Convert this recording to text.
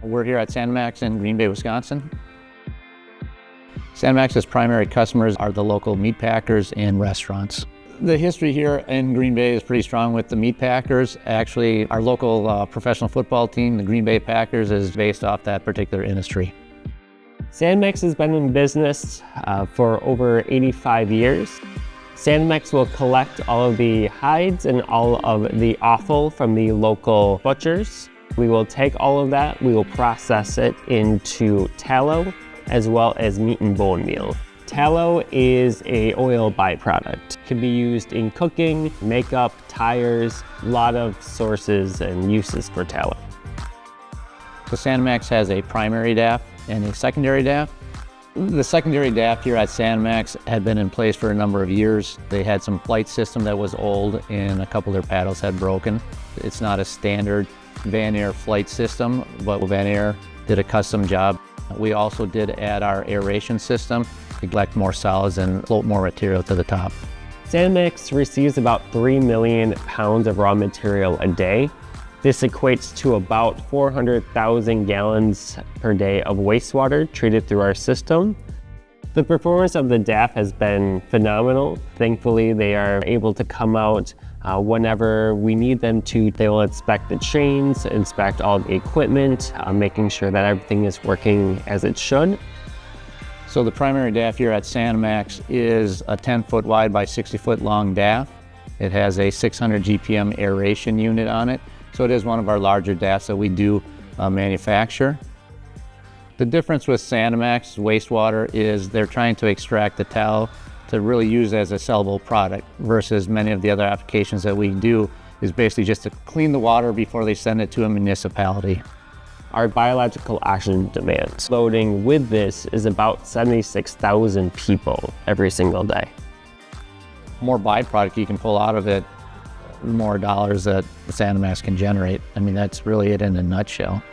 We're here at Sanimax in Green Bay, Wisconsin. Sanimax's primary customers are the local meat packers and restaurants. The history here in Green Bay is pretty strong with the meat packers. Actually, our local professional football team, the Green Bay Packers, is based off that particular industry. Sanimax has been in business for over 85 years. Sanimax will collect all of the hides and all of the offal from the local butchers. We will take all of that, we will process it into tallow as well as meat and bone meal. Tallow is an oil byproduct. It can be used in cooking, makeup, tires, a lot of sources and uses for tallow. So Sanimax has a primary DAF and a secondary DAF. The secondary DAF here at Sanimax had been in place for a number of years. They had some flight system that was old and a couple of their paddles had broken. It's not a standard VanAire flight system, but VanAire did a custom job. We also did add our aeration system to collect more solids and float more material to the top. Sanimax receives about 3 million pounds of raw material a day. This equates to about 400,000 gallons per day of wastewater treated through our system. The performance of the DAF has been phenomenal. Thankfully, they are able to come out whenever we need them to. They will inspect the chains, inspect all the equipment, making sure that everything is working as it should. So the primary DAF here at Sanimax is a 10-foot wide by 60-foot long DAF. It has a 600 GPM aeration unit on it. So it is one of our larger DAFs that we do manufacture. The difference with Sanimax wastewater is they're trying to extract the tallow to really use as a sellable product versus many of the other applications that we do is basically just to clean the water before they send it to a municipality. Our biological oxygen demand loading with this is about 76,000 people every single day. More byproduct you can pull out of it, the more dollars that Sanimax can generate. I mean, that's really it in a nutshell.